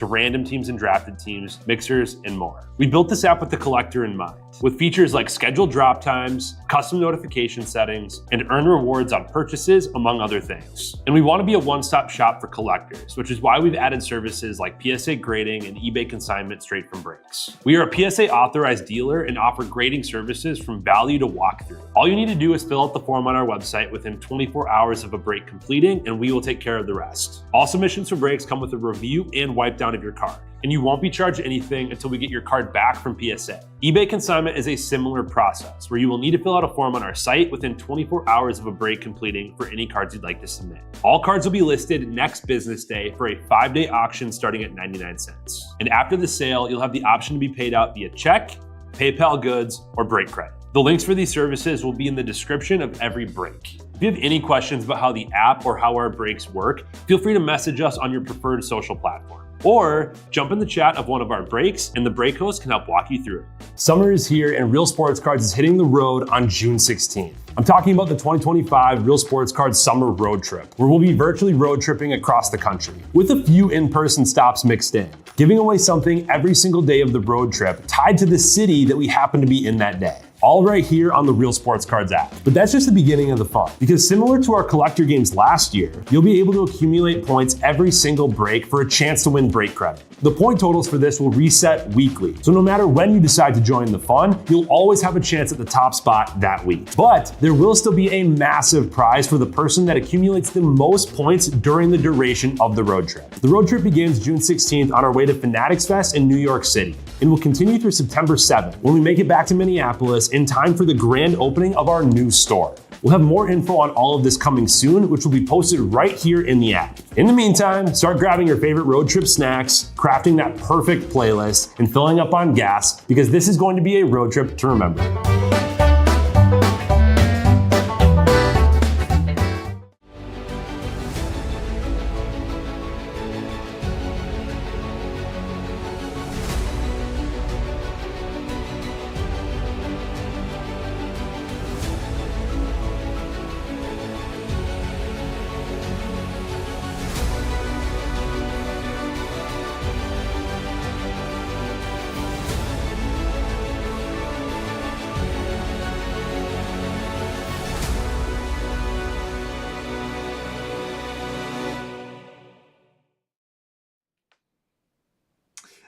to random teams and drafted teams, mixers, and more. We built this app with the collector in mind, with features like scheduled drop times, custom notification settings, and earn rewards on purchases, among other things. And we want to be a one-stop shop for collectors, which is why we've added services like PSA grading and eBay consignment straight from breaks. We are a PSA authorized dealer and offer grading services from value to walkthrough. All you need to do is fill out the form on our website within 24 hours of a break completing, and we will take care of the rest. All submissions for breaks come with a review and wipe down of your card, and you won't be charged anything until we get your card back from PSA. eBay consignment is a similar process where you will need to fill out a form on our site within 24 hours of a break completing for any cards you'd like to submit. All cards will be listed next business day for a 5-day auction starting at 99 cents. And after the sale, you'll have the option to be paid out via check, PayPal goods, or break credit. The links for these services will be in the description of every break. If you have any questions about how the app or how our breaks work, feel free to message us on your preferred social platform. Or jump in the chat of one of our breaks and the break host can help walk you through it. Summer is here and Real Sports Cards is hitting the road on June 16th. I'm talking about the 2025 Real Sports Cards Summer Road Trip, where we'll be virtually road tripping across the country, with a few in-person stops mixed in, giving away something every single day of the road trip tied to the city that we happen to be in that day. All right here on the Real Sports Cards app. But that's just the beginning of the fun, because similar to our collector games last year, you'll be able to accumulate points every single break for a chance to win break credit. The point totals for this will reset weekly, so no matter when you decide to join the fun, you'll always have a chance at the top spot that week. But there will still be a massive prize for the person that accumulates the most points during the duration of the road trip. The road trip begins June 16th on our way to Fanatics Fest in New York City, and will continue through September 7th when we make it back to Minneapolis in time for the grand opening of our new store. We'll have more info on all of this coming soon, which will be posted right here in the app. In the meantime, start grabbing your favorite road trip snacks, crafting that perfect playlist, and filling up on gas, because this is going to be a road trip to remember.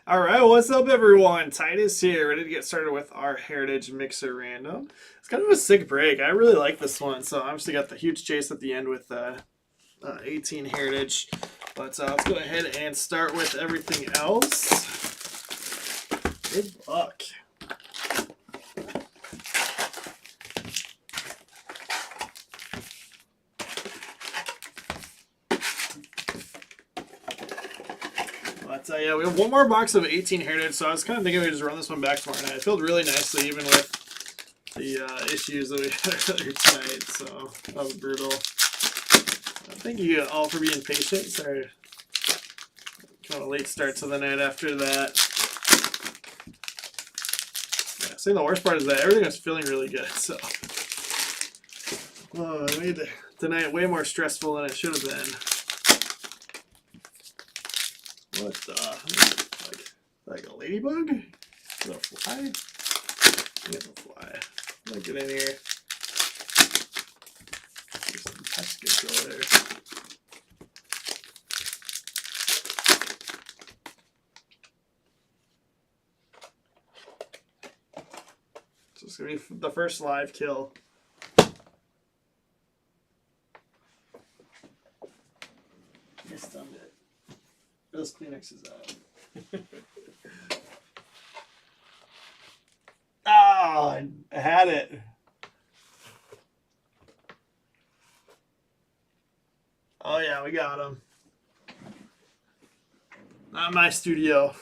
All right, what's up, everyone? Titus here, ready to get started with our Heritage Mixer Random. It's kind of a sick break. I really like this one, so obviously got the huge chase at the end with 18 Heritage. But let's go ahead and start with everything else. Good luck. Yeah, we have one more box of 18 Heritage, so I was kind of thinking we would just run this one back tomorrow night. It filled really nicely, even with the issues that we had earlier tonight, so that was brutal. Thank you all for being patient. Sorry, kind of a late start to the night after that. Yeah, see, the worst part is that everything was feeling really good, so it made tonight way more stressful than it should have been. What the? Like a ladybug? Is it a fly? Yeah, it's a fly. Let me get in here. There's some pest control there. So it's going to be the first live kill. I stunned it. Those Kleenex is out. Oh, I had it. Oh yeah, we got him. Not my studio.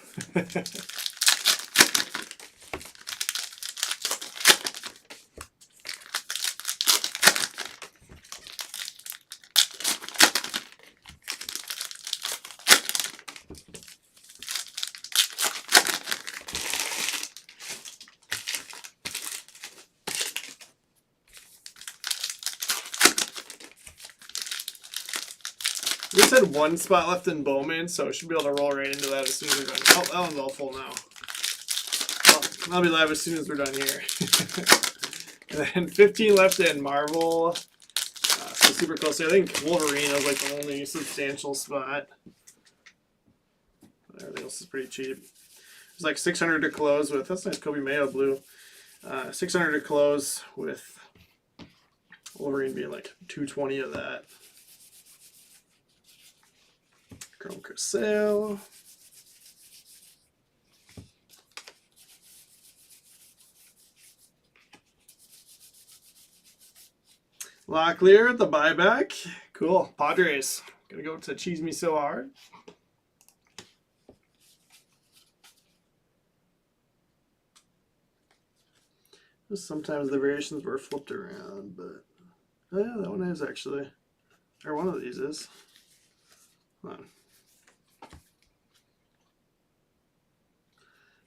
just had one spot left in Bowman, so I should be able to roll right into that as soon as we're done. Oh, that one's all full now. Well, I'll be live as soon as we're done here. And then 15 left in Marvel. So super close. I think Wolverine is like the only substantial spot. Everything else is pretty cheap. It's like 600 to close with. That's nice Kobe Mayo blue. 600 to close with Wolverine being like 220 of that. Chrome Cassell. Locklear at the buyback. Cool. Padres. Gonna go to Cheese Me So Hard. Sometimes the variations were flipped around, but oh yeah, that one is actually, or one of these is. Hold on.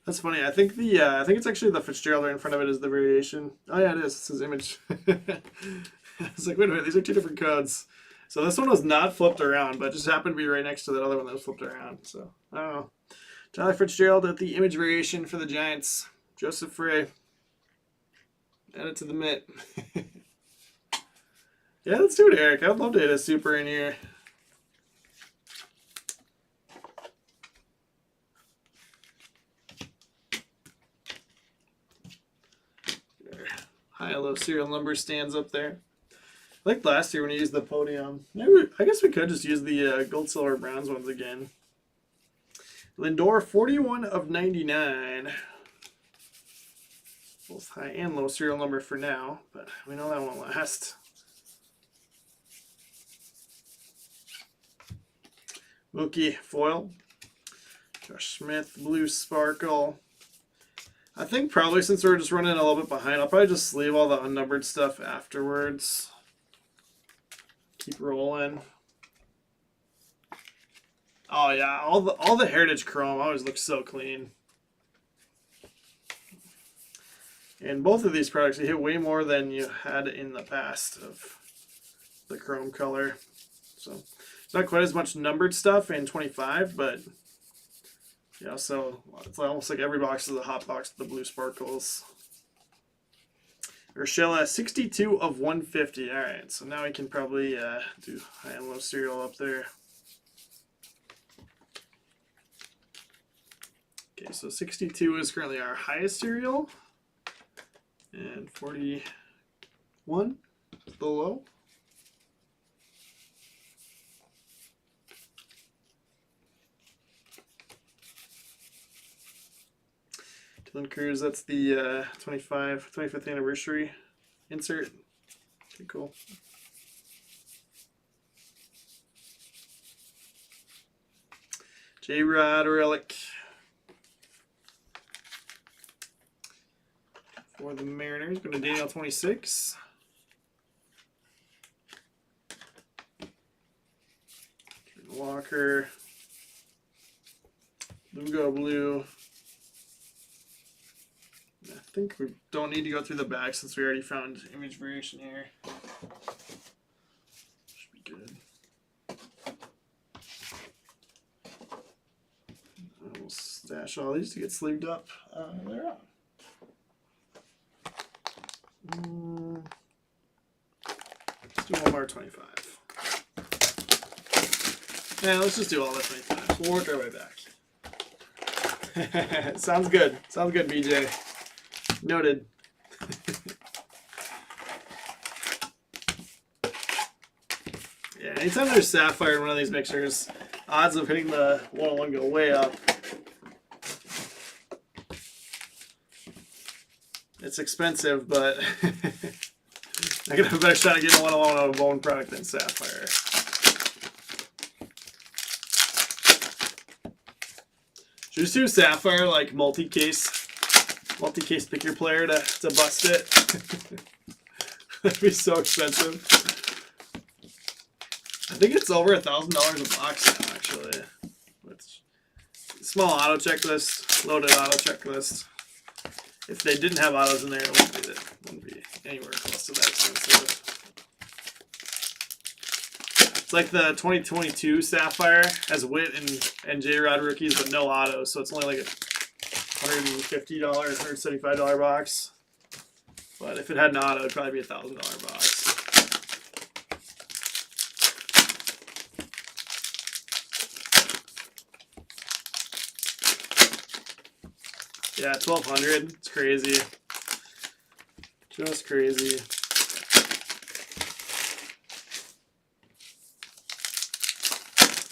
That's funny. I think I think it's actually the Fitzgerald right in front of it is the variation. Oh yeah, it is. It's his image. I was like, wait a minute, these are two different codes. So this one was not flipped around, but just happened to be right next to that other one that was flipped around. So I don't know. Tyler Fitzgerald at the image variation for the Giants. Joseph Frey. Add it to the mitt. Yeah, let's do it, Eric. I'd love to hit a super in here. High and low serial number stands up there. Like last year when you used the podium. Maybe, I guess we could just use the gold, silver, bronze ones again. Lindor, 41 of 99. Both high and low serial number for now, but we know that won't last. Mookie foil. Josh Smith, blue sparkle. I think probably since we're just running a little bit behind, I'll probably just leave all the unnumbered stuff afterwards. Keep rolling. Oh yeah, all the Heritage Chrome always looks so clean. And both of these products, you hit way more than you had in the past of the Chrome color. So it's not quite as much numbered stuff in 25, but yeah, so it's almost like every box is a hot box with the blue sparkles. Urshela, 62 of 150. All right, so now we can probably do high and low serial up there. Okay, so 62 is currently our highest serial. And 41 is the low. Dylan Cruz, that's the 25th anniversary insert. Okay, cool. J-Rod Relic. For the Mariners, going to Daniel 26. Walker. Lugo blue. I think we don't need to go through the back since we already found image variation here. Should be good. We'll stash all these to get sleeved up later on. Let's do one more 25. Yeah, let's just do all the 25. We'll work our way back. Sounds good. Sounds good, BJ. Noted. Yeah, anytime there's sapphire in one of these mixers, odds of hitting the 101 go way up. It's expensive, but I could have a better shot at getting a 101 out of a bone product than sapphire. Should we just do sapphire like multi-case pick your player to bust it? That'd be so expensive. I think it's over $1,000 a box now, actually. It's small auto checklist, loaded auto checklist. If they didn't have autos in there, it wouldn't be anywhere close to that expensive. like the 2022 Sapphire has Witt and J-Rod rookies, but no autos, so it's only like a $150, $175 box. But if it had an auto, it'd probably be a $1,000 box. Yeah, 1,200. It's crazy. Just crazy.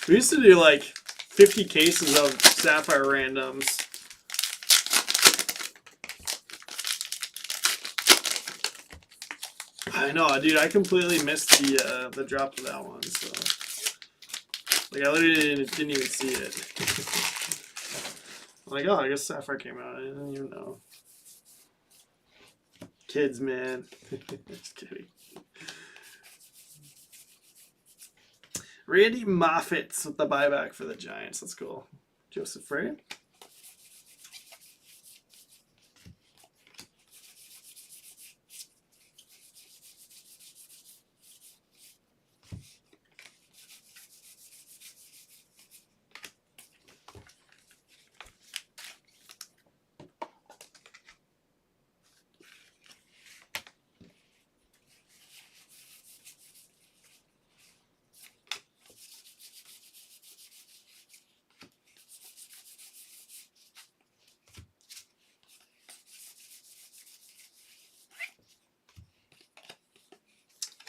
We used to do like 50 cases of Sapphire randoms. I know, dude. I completely missed the drop of that one. So, like, I literally didn't even see it. I'm like, oh, I guess Sapphire came out. I didn't even know. Kids, man. Just kidding. Randy Moffitt's with the buyback for the Giants. That's cool. Joseph Frey.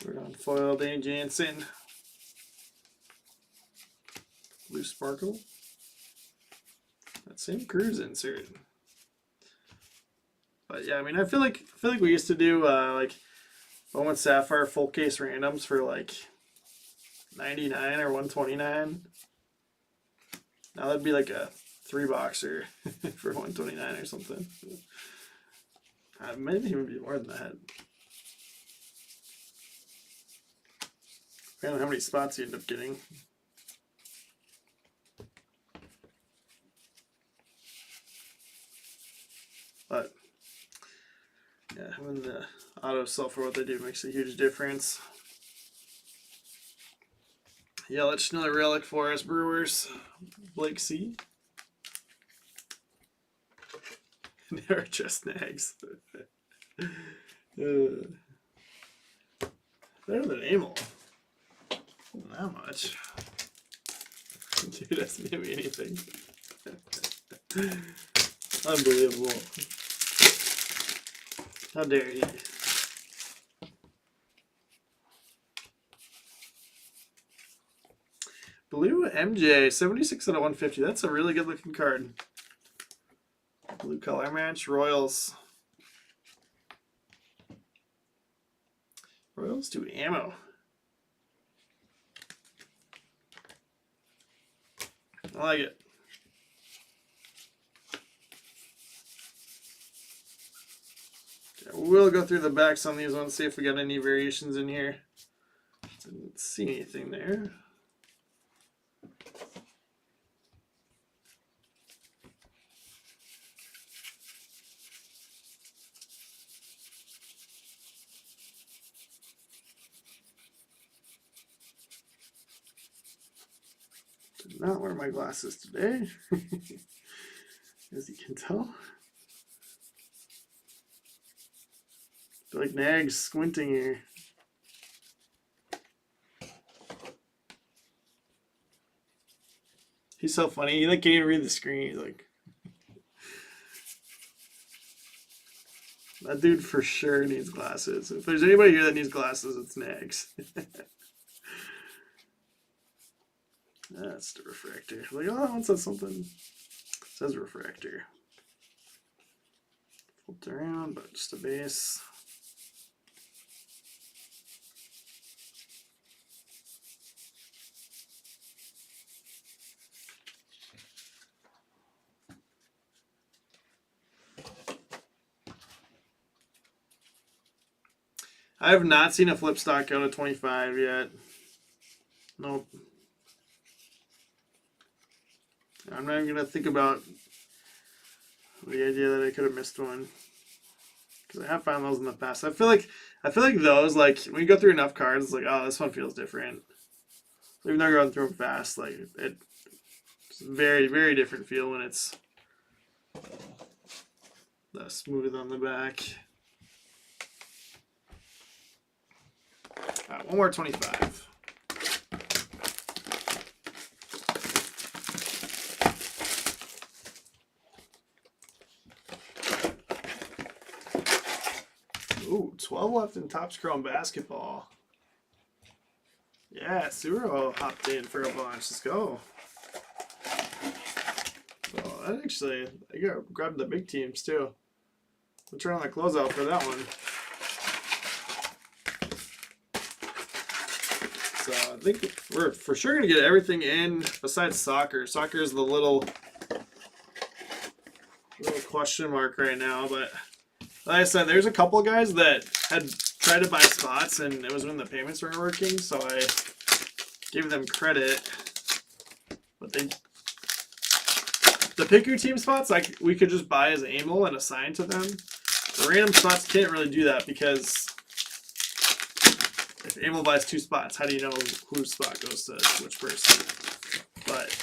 We're on foil, Danny Jansen. Blue Sparkle. That same Cruise insert. But yeah, I mean, I feel like we used to do like Bowman Sapphire full case randoms for like 99 or 129. Now that'd be like a 3-boxer for 129 or something. Maybe even be more than that. I don't know how many spots you end up getting. But yeah, having the auto sell for what they do makes a huge difference. Yeah, let's another relic for us, Brewers. Blake C. They're just nags. Better than Amel. Not that much. Dude, doesn't give me anything. Unbelievable. How dare he? Blue MJ, 76 out of 150. That's a really good looking card. Blue color match, Royals. Royals to ammo. I like it. Okay, we'll go through the backs on these ones, see if we got any variations in here. Didn't see anything there. Did not wear my glasses today, as you can tell. I feel like Nag's squinting here. He's so funny. He like can't even read the screen. He's like, that dude for sure needs glasses. If there's anybody here that needs glasses, it's Nags. That's the refractor. Like, oh, that one says something. It says refractor. Flipped around, but just a base. I have not seen a flip stock go to 25 yet. Nope. I'm not even gonna think about the idea that I could have missed one, because I have found those in the past. I feel like those, like when you go through enough cards, it's like, oh, this one feels different. even though you're going through them fast, like it's a very, very different feel when it's smooth on the back. All right, one more 25. Ooh, 12 left in Topps Chrome Basketball. Yeah, Suro hopped in for a bunch. Let's go. Oh, actually, I got grabbed the big teams too. We'll turn on the closeout for that one. So I think we're for sure gonna get everything in besides soccer. Soccer is the little question mark right now, but like I said, there's a couple of guys that had tried to buy spots and it was when the payments weren't working, so I gave them credit. But the pick your team spots, like we could just buy as AML and assign to them. The random spots can't really do that because if AML buys 2 spots, how do you know whose spot goes to which person? But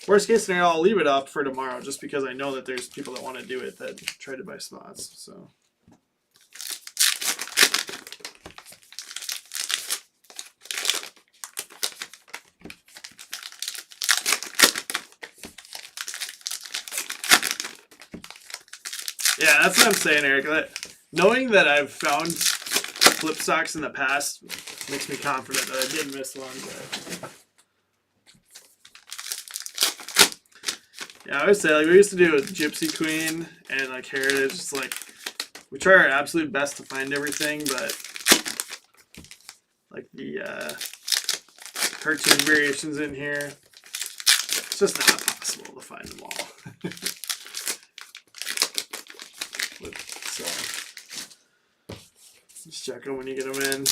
worst case scenario, I'll leave it up for tomorrow just because I know that there's people that want to do it that try to buy spots. So. Yeah, that's what I'm saying, Eric. Knowing that I've found flip stocks in the past makes me confident that I didn't miss one. But yeah, I always say, like, we used to do with Gypsy Queen and like Heritage. It's like we try our absolute best to find everything, but like the cartoon variations in here, it's just not possible to find them all. So just check them when you get them in.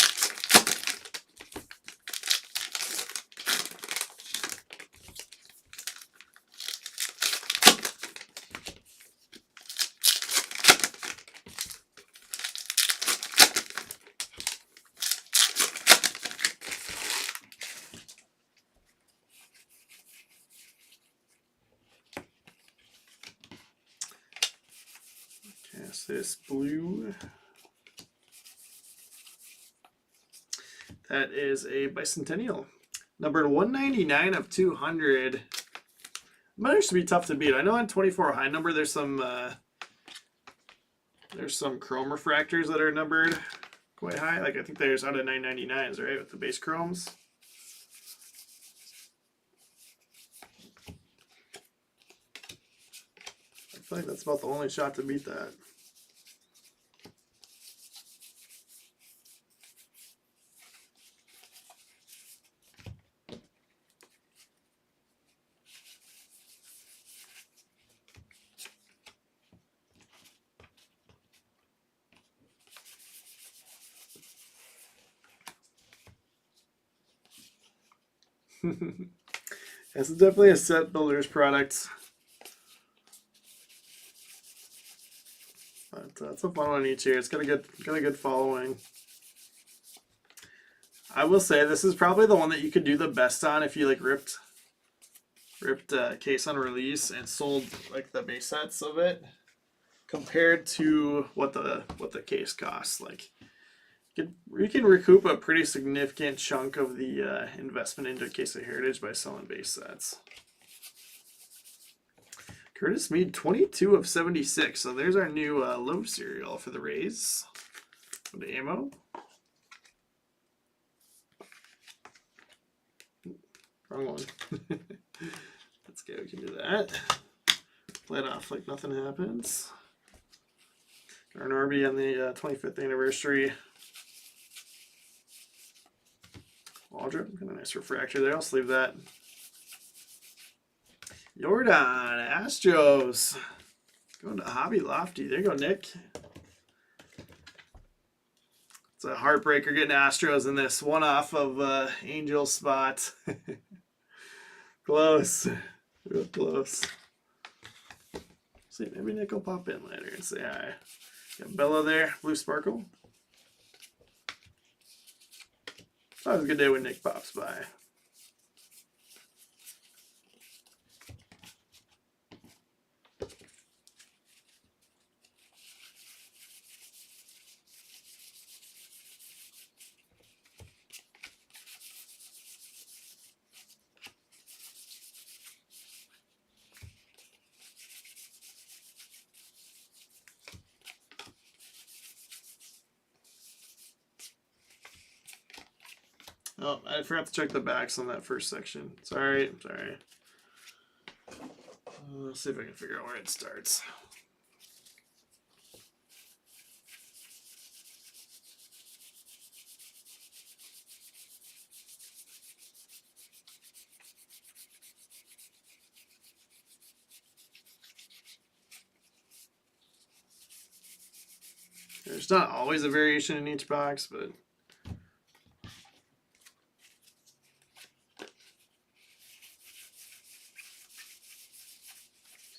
Cast this blue. That is a Bicentennial. Numbered 199 of 200. Managed to be tough to beat. I know on 24 high number there's some chrome refractors that are numbered quite high. Like I think there's out of 999s, right, with the base chromes. I feel like that's about the only shot to beat that. This is definitely a set builder's product. But it's a fun one each year. It's got a good following. I will say this is probably the one that you could do the best on if you like ripped case on release and sold like the base sets of it compared to what the case costs. Like you can recoup a pretty significant chunk of the investment into a case of Heritage by selling base sets. Curtis Mead, 22 of 76. So there's our new low cereal for the Rays. The ammo. Wrong one. That's good. We can do that. Play it off like nothing happens. Darn Arby on the 25th anniversary. Aldrip, kind of nice refractor there. I'll sleeve that. Jordan, Astros. Going to Hobby Lofty. There you go, Nick. It's a heartbreaker getting Astros in this one off of Angel spot. Close. Real close. See, maybe Nick will pop in later and say hi. Got Bella there, Blue Sparkle. That was a good day when Nick pops by. Oh, I forgot to check the backs on that first section. Sorry. Let's see if I can figure out where it starts. There's not always a variation in each box, but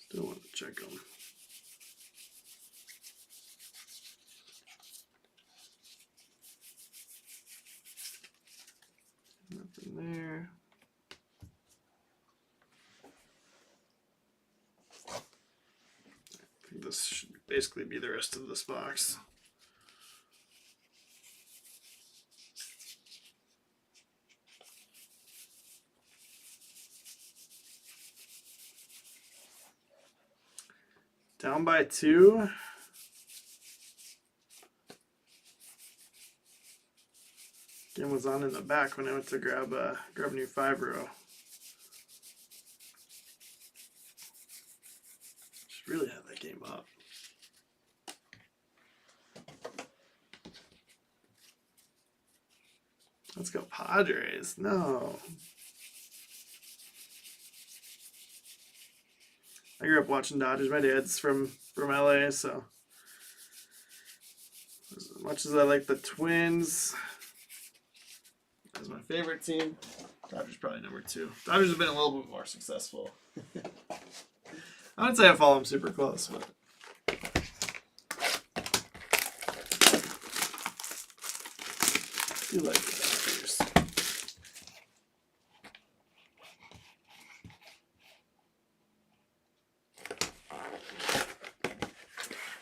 still want to check them. Nothing there. I think this should basically be the rest of this box. Down by 2. Game was on in the back when I went to grab a new 5-row. Should really have that game up. Let's go Padres. No. I grew up watching Dodgers. My dad's from LA, so as much as I like the Twins as my favorite team, Dodgers probably number 2. Dodgers have been a little bit more successful. I wouldn't say I follow them super close, but I do like the Dodgers.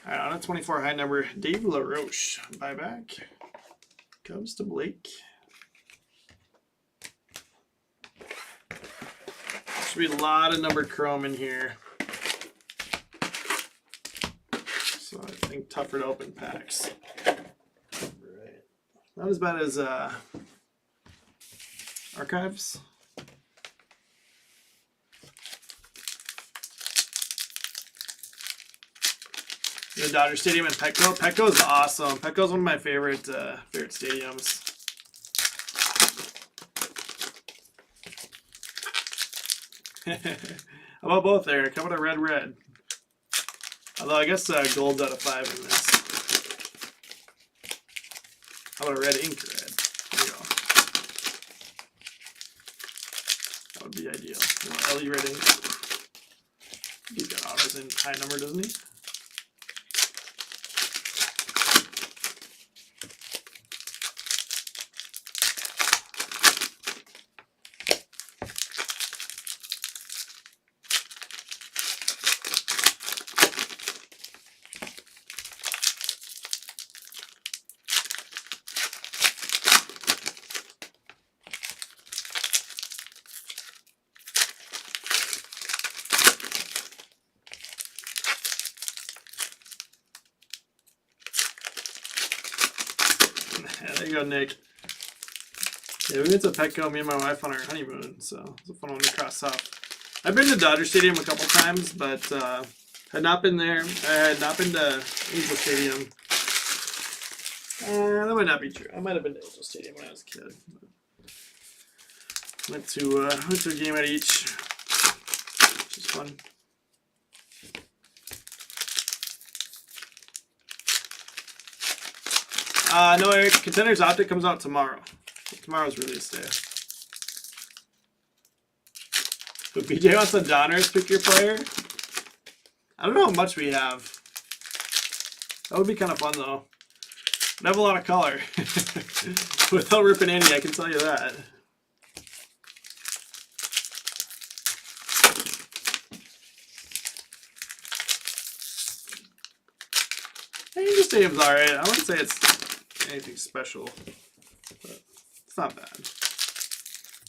All right, on a 24 high number, Dave LaRoche. Buyback. Comes to Blake. Should be a lot of numbered chrome in here. So I think tougher to open packs. Right. Not as bad as Archives. The Dodger Stadium in Petco. Petco is awesome. Petco is one of my favorite stadiums. How about both there? How about a red? Although I guess gold's out of 5 in this. How about a red ink red? There you go. That would be ideal. LE red ink. He's got autos in high number, doesn't he? There you go, Nick. Yeah, we went to Petco, me and my wife, on our honeymoon, so it's a fun one to cross off. I've been to Dodger Stadium a couple times, but had not been there. I had not been to Angel Stadium. That might not be true. I might have been to Angel Stadium when I was a kid. Went to a game at each, which is fun. No, Eric, Contenders Optic comes out tomorrow. Tomorrow's release day. But BJ wants a Donners pick your player. I don't know how much we have. That would be kind of fun though. I'd have a lot of color. Without ripping any, I can tell you that. Angel Stadium's alright. I wouldn't say it's anything special, but it's not bad.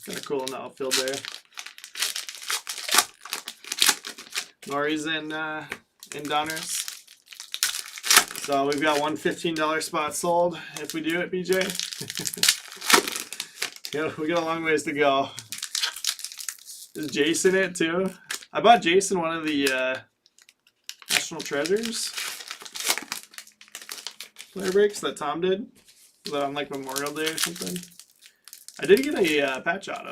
Kind of cool in the outfield there. Nori's in Donners. So we've got one $15 spot sold if we do it, BJ. Yeah, we got a long ways to go. Is Jason it too? I bought Jason one of the National Treasures player breaks that Tom did. Was that on like Memorial Day or something? I did get a patch auto.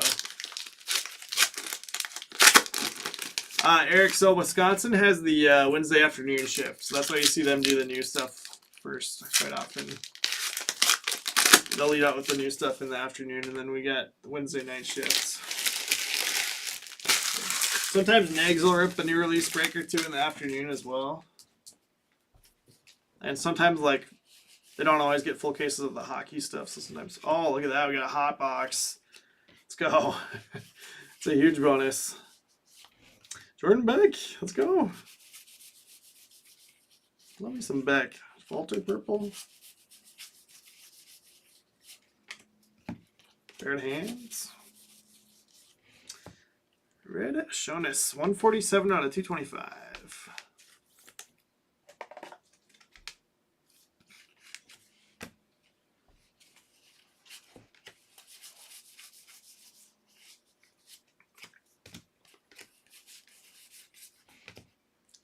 Eric, so Wisconsin has the Wednesday afternoon shift, so that's why you see them do the new stuff first quite often. They'll lead out with the new stuff in the afternoon, and then we got the Wednesday night shifts. Sometimes Nags will rip a new release break or two in the afternoon as well. And sometimes, like, they don't always get full cases of the hockey stuff, so sometimes, oh, look at that, we got a hot box. Let's go. It's a huge bonus. Jordan Beck, let's go. Love me some Beck. Falter purple. Red hands. Red Shonis, 147 out of 225.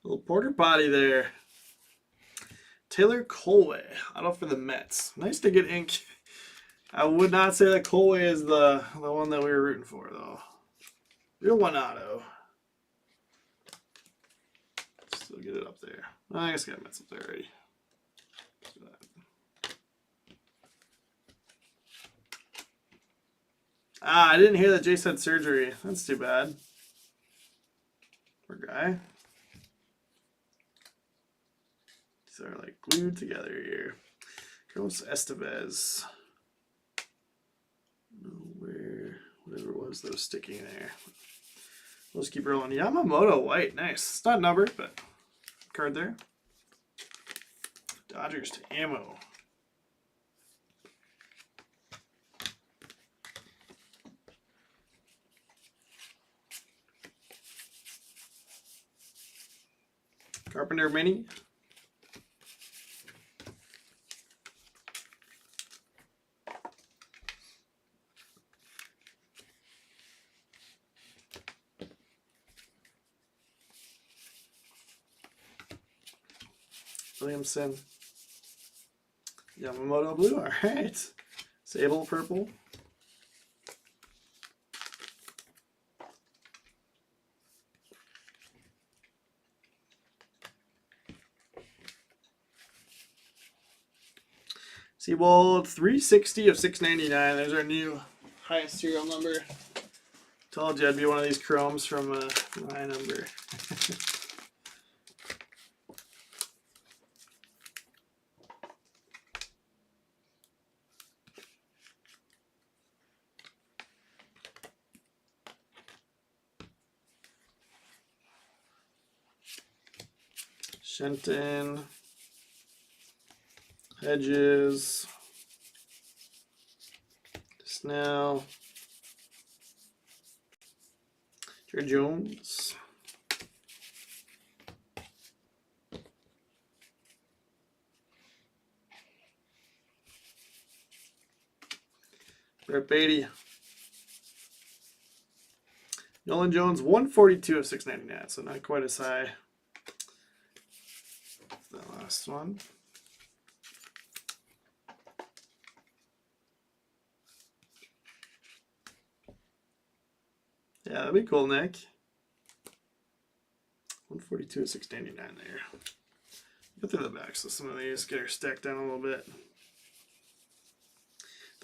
Little porter potty there. Taylor Colway, auto for the Mets. Nice to get ink. I would not say that Colway is the one that we were rooting for, though. Real one auto. Still get it up there. I guess I got Mets up there already. I didn't hear that Jace had surgery. That's too bad. Poor guy. These are like glued together here. Carlos Estevez. Where, whatever it was that was sticking there. We'll just keep rolling. Yamamoto white, nice. It's not numbered, but card there. Dodgers to ammo. Carpenter mini. Williamson. Yamamoto blue. All right. Sable purple. Seabold 360 of 699. There's our new highest serial number. Told you I'd be one of these chromes from my number. Shenton, Hedges, Snell, Jared Jones, Brett Beatty, Nolan Jones, 142 of 699, so not quite as high. The last one. Yeah, that'd be cool, Nick. 142 of 699 there. Go through the back so some of these get her stacked down a little bit.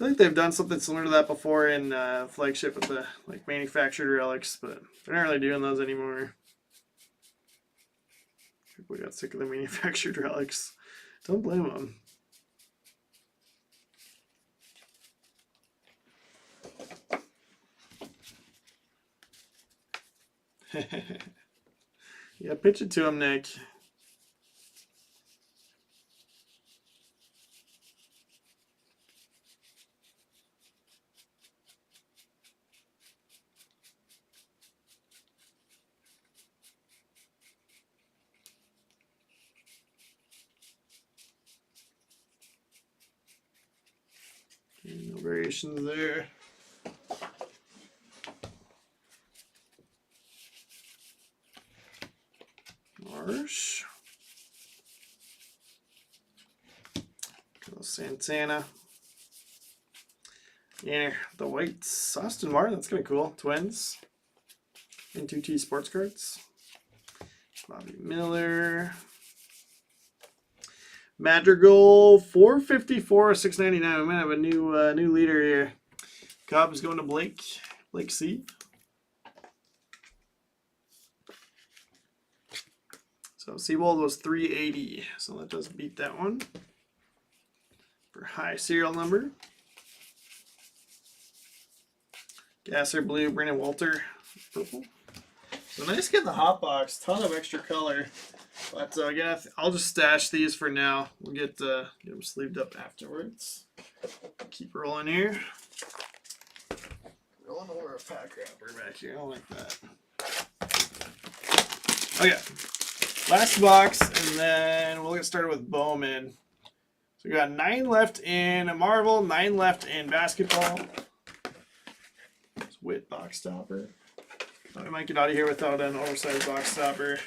I think they've done something similar to that before in flagship with the like manufactured relics, but they're not really doing those anymore. People got sick of the manufactured relics. Don't blame them. Yeah, pitch it to him, Nick. No variations there. Marsh. Santana. Yeah, the Whites. Austin Martin, that's kind of cool. Twins. N2T Sports Cards. Bobby Miller. Madrigal, 454, 699. We might have a new leader here. Cubs going to Blake C. So Seabold was 380. So that does beat that one. For high serial number. Gasser blue, Brandon Walter, purple. So nice get the hot box, ton of extra color. But yeah, I'll just stash these for now. We'll get them sleeved up afterwards. Keep rolling here. Rolling over a pack wrapper back here. I don't like that. Okay, last box, and then we'll get started with Bowman. So we got 9 left in Marvel, 9 left in basketball. Wit box stopper. Thought we might get out of here without an oversized box stopper.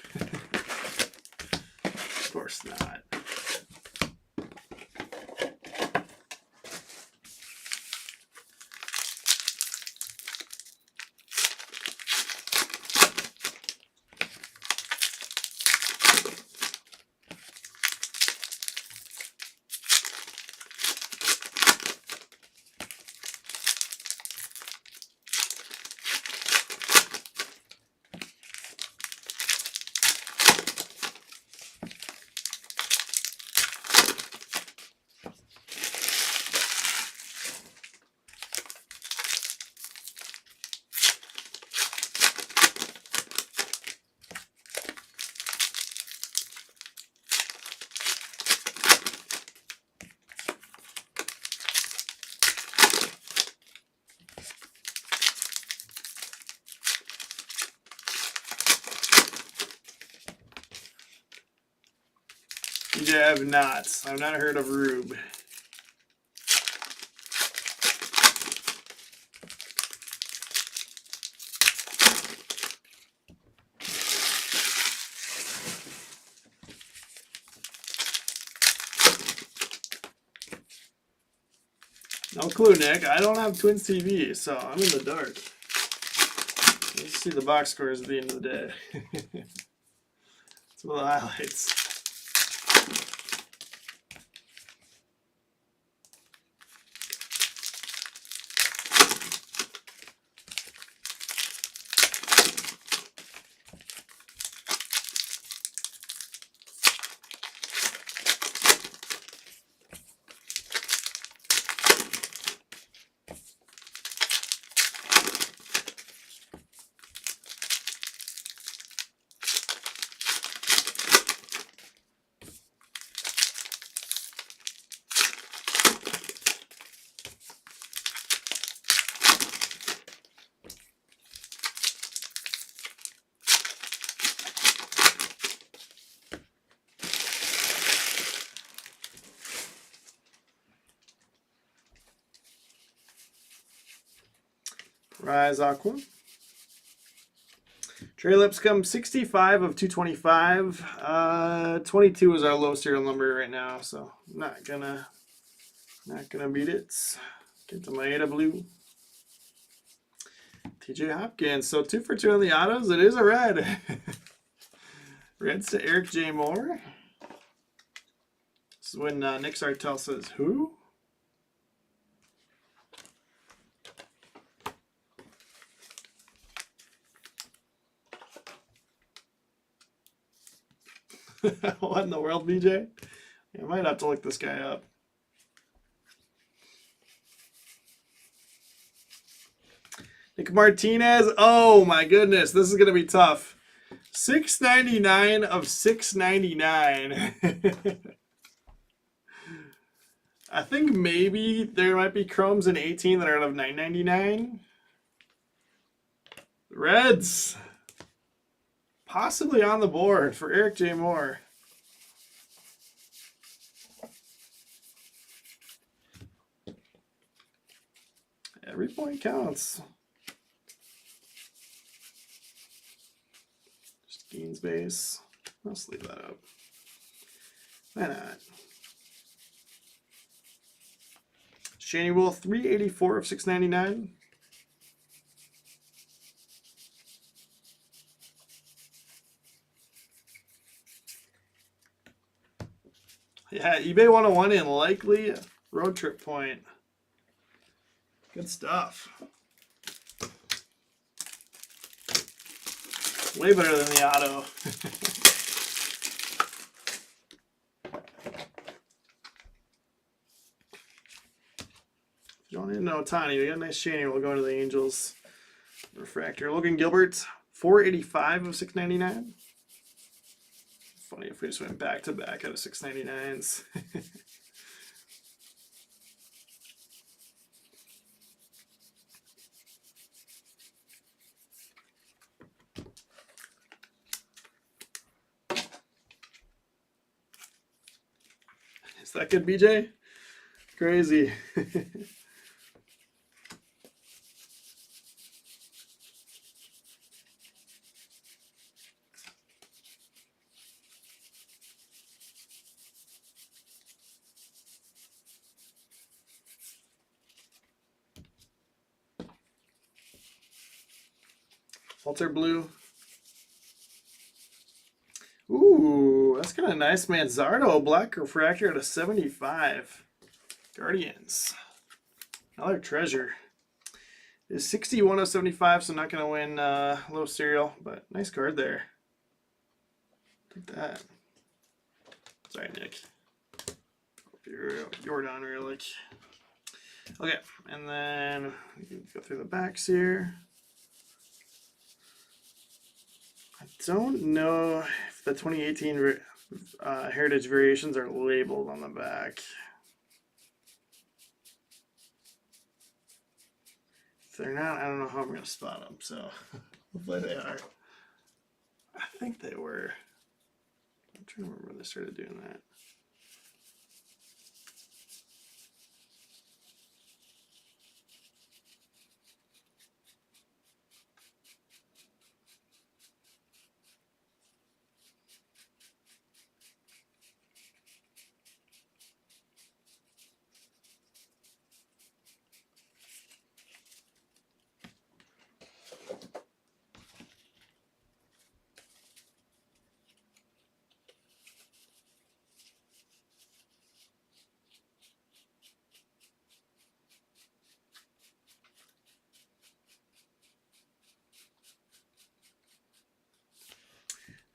Of course not. DJ, I've not heard of Rube. No clue, Nick. I don't have Twins TV, so I'm in the dark. Let's see the box scores at the end of the day. Some of the highlights. Rise Aqua. Trey Lipscomb, 65 of 225. 22 is our low serial number right now, so not gonna beat it. Get the Maeda blue. TJ Hopkins, so 2 for 2 on the autos. It is a red. Reds to Eric J. Moore. This is when Nick Sartell says, who? What in the world, BJ? I might have to look this guy up. Nick Martinez. Oh my goodness, this is gonna be tough. 699 of 699. I think maybe there might be chromes in 18 that are out of 999. Reds. Possibly on the board for Eric J. Moore. Every point counts. Just Dean's base. Let's leave that up. Why not? Shiny Wool 384 of 699. Yeah, eBay 101 and likely road trip point. Good stuff. Way better than the auto. You don't need to know OHTANI. We got a nice shiny. We'll go to the Angels. Refractor. Logan Gilbert, 485 of 699. Funny if we just went back to back out of 699s. Is that good, BJ? Crazy. Alter blue. Ooh, that's kind of nice, man. Zardo, black refractor at a 75. Guardians. Another treasure. It's 61 of 75, so not going to win low serial, but nice card there. Look at that. Sorry, Nick. Jordan Relic. Okay, and then we can go through the backs here. I don't know if the 2018 Heritage variations are labeled on the back. If they're not, I don't know how I'm going to spot them, so hopefully they are. I think they were. I'm trying to remember when they started doing that.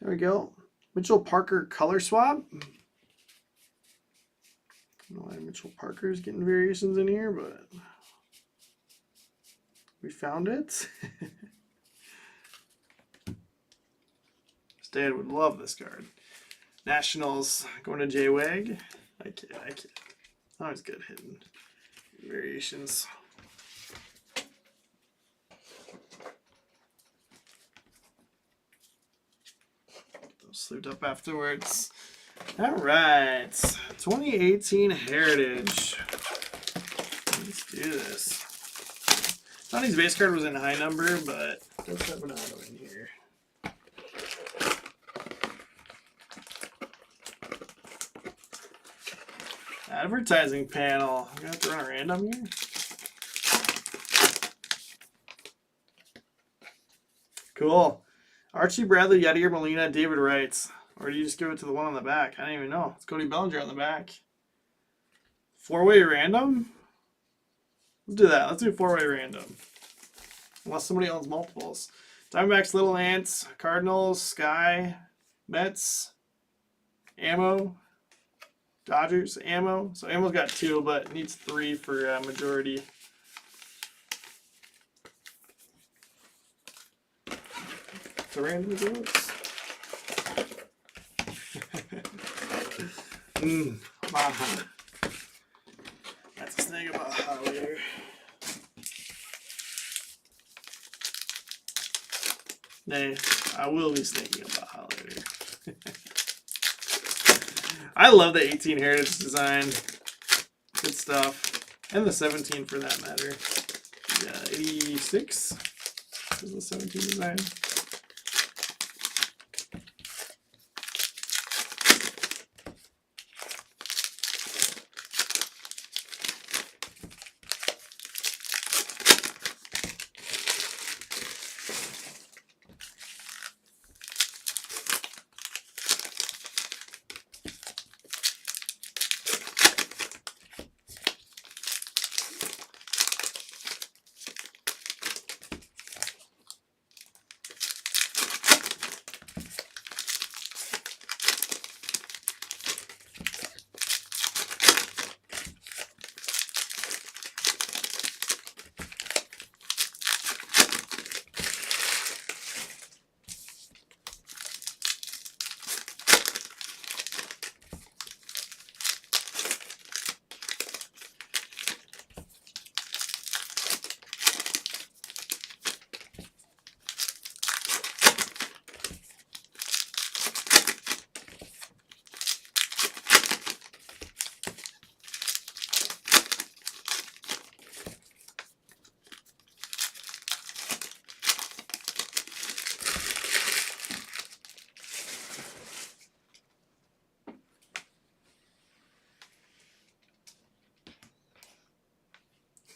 There we go. Mitchell Parker color swap. I don't know why Mitchell Parker is getting variations in here, but we found it. Stan would love this card. Nationals going to J-Wag. I can't. Always good hitting variations. Sleeved up afterwards. All right, 2018 Heritage. Let's do this. Sonny's base card was in high number, but does have an auto in here. Advertising panel. I'm gonna have to run a random here. Cool. Archie Bradley, Yadier Molina, David Wright. Or do you just give it to the one on the back? I don't even know. It's Cody Bellinger on the back. Four-way random? Let's do that. Let's do four-way random. Unless somebody owns multiples. Diamondbacks, Little Ants, Cardinals, Sky, Mets, Ammo, Dodgers, Ammo. So Ammo's got 2, but needs 3 for majority. The random results. Baja. That's a snake about how later. Nay, I will be thinking about how later. I love the 18 Heritage design. Good stuff. And the 17 for that matter. Yeah, 86 is the 17 design.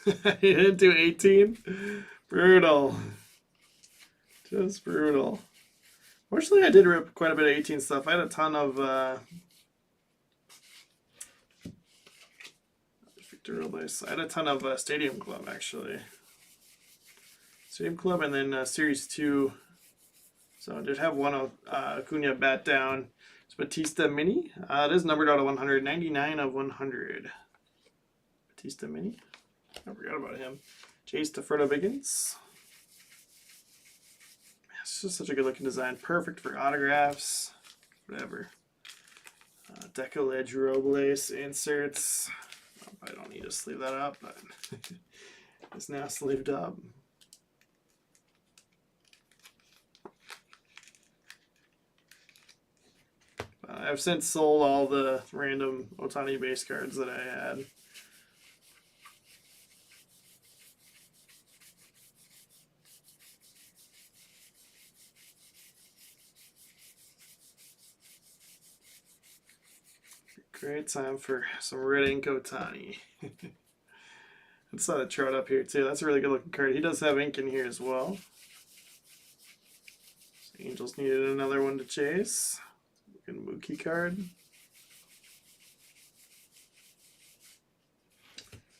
He didn't do 18. Brutal. Just brutal. Fortunately, I did rip quite a bit of 18 stuff. I had a ton of I had a ton of Stadium Club, actually. Stadium Club and then Series 2. So I did have one of Acuna bat down. It's Batista Mini. It is numbered out of 100. 99 of 100. Batista Mini. I forgot about him. Chase Tefredo Biggins. It's just such a good looking design. Perfect for autographs. Whatever. Deco Edge Robles inserts. I don't need to sleeve that up, but it's now sleeved up. I've since sold all the random Otani base cards that I had. Great time for some red ink Otani. I saw the chart up here too. That's a really good looking card. He does have ink in here as well. So Angels needed another one to chase. Looking Mookie card.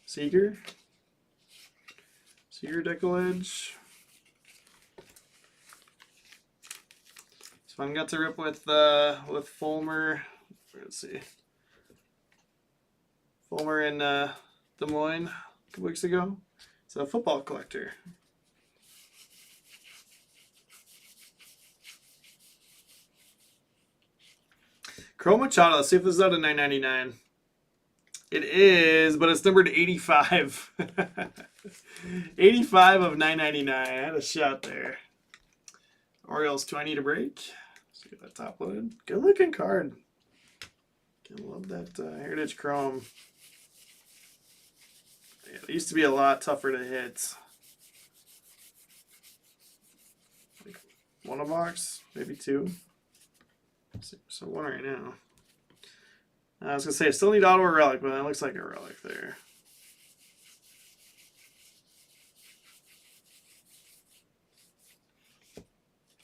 Seager. Seager Deco Edge. This one got to rip with Fulmer. Let's see. Fulmer in Des Moines a couple weeks ago. It's a football collector. Chrome Machado. Let's see if this is out of 9.99. It is, but it's numbered 85. 85 of 9.99. I had a shot there. Orioles, do I need a break? Let's get that top loaded. Good looking card. I love that Heritage Chrome. Yeah, it used to be a lot tougher to hit. Like one a box, maybe two. So one right now. I was going to say, I still need auto or relic, but that looks like a relic there.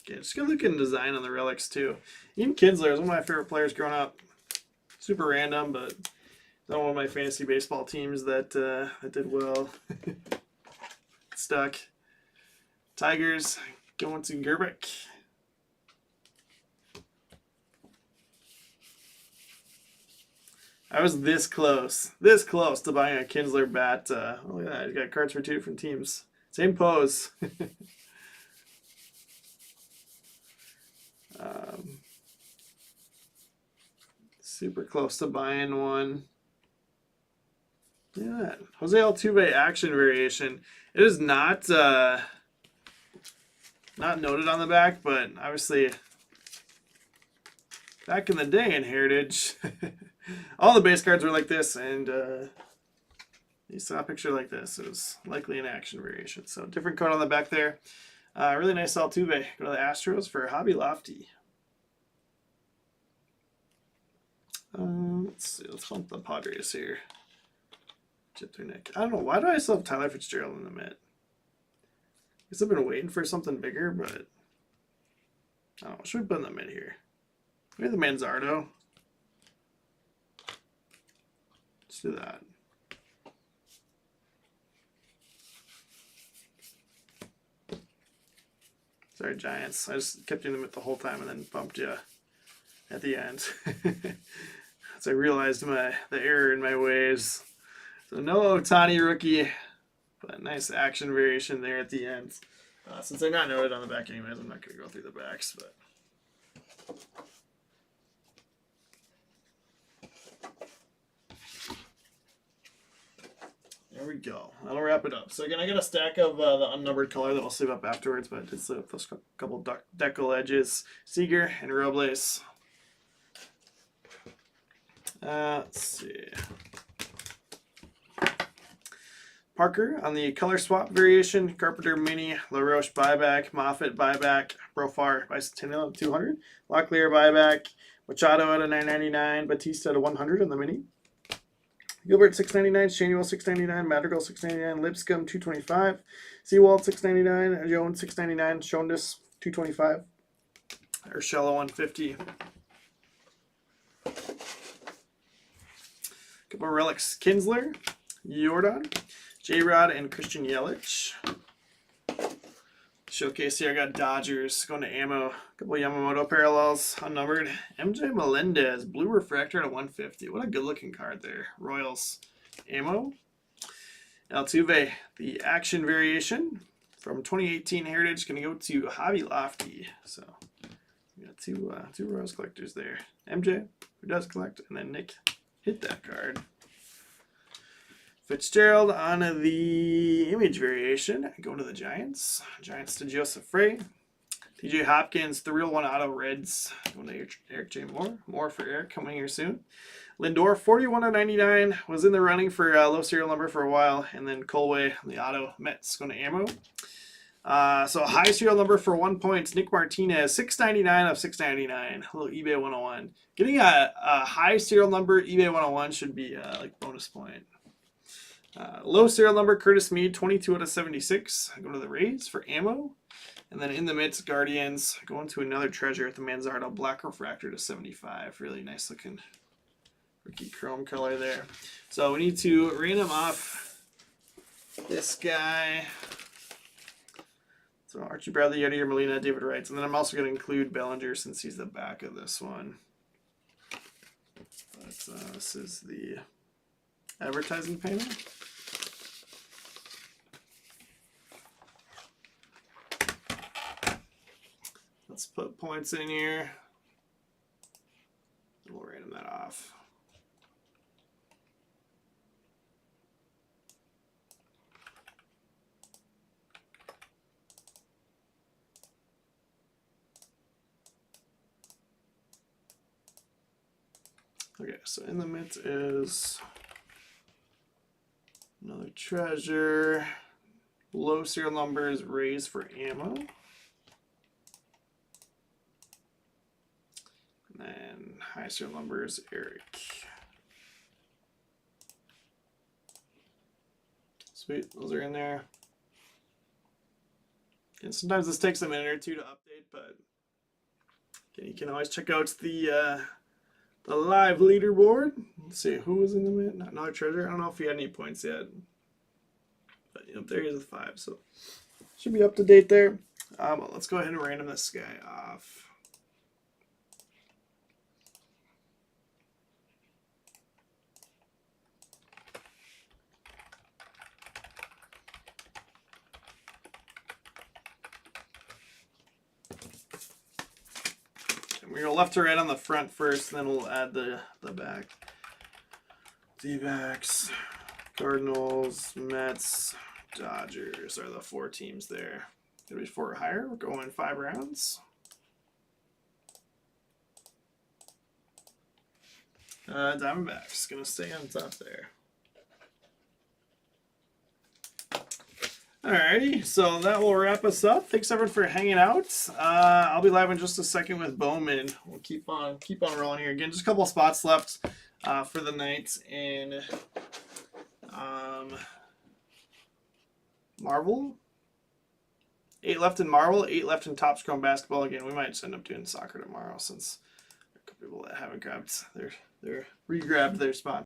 Okay, just good looking design on the relics too. Ian Kinsler is one of my favorite players growing up. Super random, but not one of my fantasy baseball teams that did well. Stuck. Tigers going to Gerbeck. I was this close to buying a Kinsler bat. Look at that, he's got cards for two different teams. Same pose. Super close to buying one. Look at that. Jose Altuve action variation. It is not noted on the back, but obviously back in the day in Heritage, all the base cards were like this, and you saw a picture like this. It was likely an action variation. So different card on the back there. Really nice Altuve. Go to the Astros for Hobby Lofty. Let's see. Let's bump the Padres here. Chip through Nick. I don't know. Why do I still have Tyler Fitzgerald in the mid? I guess I've been waiting for something bigger, but I don't know. What should we put in the mid here? Maybe the Manzardo. Let's do that. Sorry, Giants. I just kept doing them it the whole time and then bumped you at the end. As I realized the error in my ways. So no Otani rookie, but nice action variation there at the end. Since they're not noted on the back anyways, I'm not going to go through the backs, but there we go. That'll wrap it up. So again, I got a stack of the unnumbered color that I'll sleeve up afterwards, but I did sleeve up those couple decal edges. Seager and Robles. Let's see. Parker on the color swap variation. Carpenter Mini, LaRoche buyback, Moffitt buyback, Profar Bicentennial 200, Locklear buyback, Machado at a 9.99, Batista at a 100 on the Mini. Gilbert 699, Shanuel 699, Madrigal 699, Lipscomb 225, Seawald 699, Jones 699, Shondas 225, Urshela 150. Couple relics: Kinsler, Jordan, J-Rod, and Christian Yelich. Showcase here, I got Dodgers going to ammo. A couple Yamamoto parallels, unnumbered. MJ Melendez, blue refractor at 150. What a good looking card there. Royals ammo. Altuve, the action variation from 2018 Heritage, going to go to Javi Lofty. So we got two Royals collectors there. MJ, who does collect, and then Nick hit that card. Fitzgerald on the image variation, going to the Giants. Giants to Joseph Frey. TJ Hopkins, the real one auto Reds, going to Eric J. Moore. More for Eric coming here soon. Lindor, 41/99, was in the running for low serial number for a while. And then Colway, the auto Mets, going to ammo. So a high serial number for 1 point. Nick Martinez, 699 of 699. A little eBay 101. Getting a high serial number eBay 101 should be like bonus point. Low serial number, Curtis Mead, 22 out of 76. Going to the Rays for ammo. And then in the midst, Guardians, going to another treasure at the Manzardo, black refractor to 75. Really nice looking rookie chrome color there. So we need to random off this guy. So Archie Bradley, Yadier Molina, David Wright. And then I'm also going to include Bellinger since he's the back of this one. But this is the advertising payment. Let's put points in here. And we'll random that off. Okay, so in the midst is another treasure. Low serial numbers, Rays for ammo. And then high serial numbers, Eric. Sweet, those are in there. And sometimes this takes a minute or two to update, but again, you can always check out the live leaderboard. Let's see who was in the mid. Another treasure. I don't know if he had any points yet, but there he is with 5, so should be up to date there. But let's go ahead and random this guy off. We go left to right on the front first, and then we'll add the back. D-backs, Cardinals, Mets, Dodgers are the 4 teams there. Gonna be 4 or higher. We're going 5 rounds. Diamondbacks gonna stay on top there. Alrighty, so that will wrap us up. Thanks everyone for hanging out. I'll be live in just a second with Bowman. We'll keep on rolling here. Again, just a couple of spots left for the night in Marvel. 8 left in Marvel, 8 left in Topps Chrome Basketball. Again, we might just end up doing soccer tomorrow since there are a couple people that haven't grabbed re-grabbed their spot.